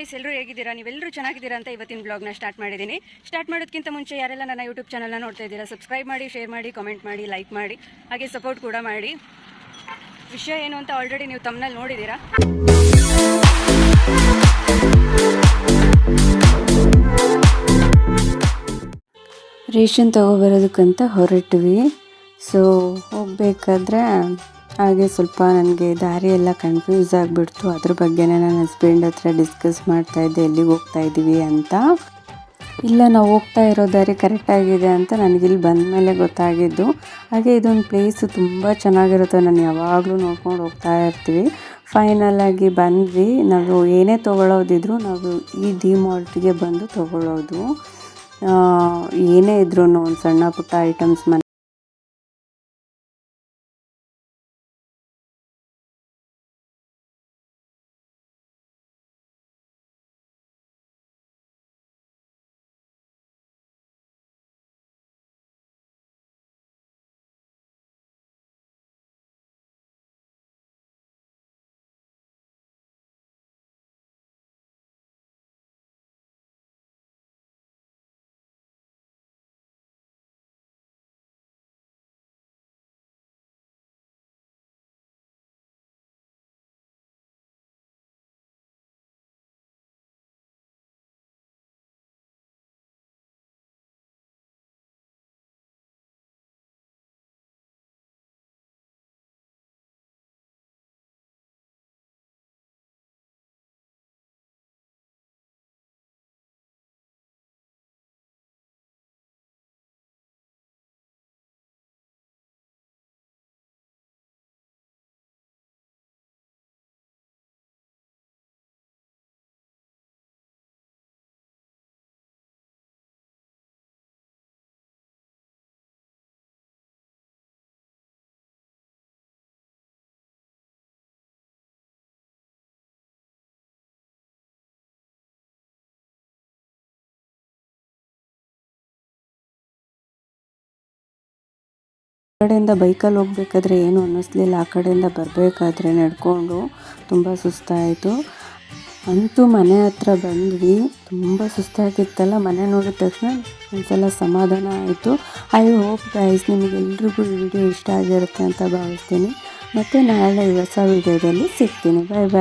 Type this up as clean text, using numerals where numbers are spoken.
Guys, ಎಲ್ಲರೂ ಹೇಗಿದ್ದೀರಾ? ನೀವೆಲ್ಲರೂ ಚೆನ್ನಾಗಿದ್ದೀರಾ ಅಂತ ಇವತ್ತಿನ ಬ್ಲಾಗ್ನ ಸ್ಟಾರ್ಟ್ ಮಾಡಿದ್ದೀನಿ. ಸ್ಟಾರ್ಟ್ ಮಾಡೋದಕ್ಕಿಂತ ಮುಂಚೆ ಯಾರೆಲ್ಲ ನನ್ನ ಯೂಟ್ಯೂಬ್ ಚಾನಲ್ನ ನೋಡ್ತಾ ಇದ್ದೀರಾ, ಸಬ್ಸ್ಕ್ರೈಬ್ ಮಾಡಿ, ಶೇರ್ ಮಾಡಿ, ಕಾಮೆಂಟ್ ಮಾಡಿ, ಲೈಕ್ ಮಾಡಿ, ಹಾಗೆ ಸಪೋರ್ಟ್ ಕೂಡ ಮಾಡಿ. ವಿಷಯ ಏನು ಅಂತ ಆಲ್ರೆಡಿ ನೀವು ತಮ್ಮನಲ್ಲಿ ನೋಡಿದ್ದೀರಾ. ರೇಷನ್ ತಗೊಬರೋದಕ್ಕಂತ ಹೊರಟ್ವಿ. ಸೊ ಹೋಗಬೇಕಾದ್ರೆ ಹಾಗೆ ಸ್ವಲ್ಪ ನನಗೆ ದಾರಿ ಎಲ್ಲ ಕನ್ಫ್ಯೂಸ್ ಆಗಿಬಿಡ್ತು. ಅದ್ರ ಬಗ್ಗೆನೇ ನನ್ನ ಹಸ್ಬೆಂಡ್ ಹತ್ರ ಡಿಸ್ಕಸ್ ಮಾಡ್ತಾಯಿದ್ದೆ, ಎಲ್ಲಿಗೆ ಹೋಗ್ತಾ ಇದ್ದೀವಿ ಅಂತ. ಇಲ್ಲ, ನಾವು ಹೋಗ್ತಾ ಇರೋ ದಾರಿ ಕರೆಕ್ಟಾಗಿದೆ ಅಂತ ನನಗಿಲ್ಲಿ ಬಂದ ಮೇಲೆ ಗೊತ್ತಾಗಿದ್ದು. ಹಾಗೆ ಇದೊಂದು ಪ್ಲೇಸು ತುಂಬ ಚೆನ್ನಾಗಿರುತ್ತೆ, ನಾನು ಯಾವಾಗಲೂ ನೋಡ್ಕೊಂಡು ಹೋಗ್ತಾ ಇರ್ತೀವಿ. ಫೈನಲಾಗಿ ಬಂದ್ವಿ. ನಾವು ಏನೇ ತೊಗೊಳೋದಿದ್ರು ನಾವು ಈ ಡಿ ಮಾರ್ಟ್ಗೆ ಬಂದು ತೊಗೊಳ್ಳೋದು. ಏನೇ ಇದ್ರೂ ಒಂದು ಸಣ್ಣ ಪುಟ್ಟ ಐಟಮ್ಸ್ ಆ ಕಡೆಯಿಂದ ಬೈಕಲ್ಲಿ ಹೋಗ್ಬೇಕಾದ್ರೆ ಏನು ಅನ್ನಿಸ್ಲಿಲ್ಲ, ಆ ಕಡೆಯಿಂದ ಬರಬೇಕಾದ್ರೆ ನಡ್ಕೊಂಡು ತುಂಬ ಸುಸ್ತಾಯಿತು. ಅಂತೂ ಮನೆ ಹತ್ರ ಬಂದ್ವಿ. ತುಂಬ ಸುಸ್ತಾಗಿತ್ತಲ್ಲ, ಮನೆ ನೋಡಿದ ತಕ್ಷಣ ಒಂದ್ಸಲ ಸಮಾಧಾನ ಆಯಿತು. ಐ ಹೋಪ್ ಗೈಸ್ ನಿಮಗೆಲ್ರಿಗೂ ಈ ವಿಡಿಯೋ ಇಷ್ಟ ಆಗಿರುತ್ತೆ ಅಂತ ಭಾವಿಸ್ತೀನಿ. ಮತ್ತು ನಾಳೆ ಹೊಸ ವಿಡಿಯೋದಲ್ಲಿ ಸಿಗ್ತೀನಿ. ಬಾಯ್ ಬಾಯ್.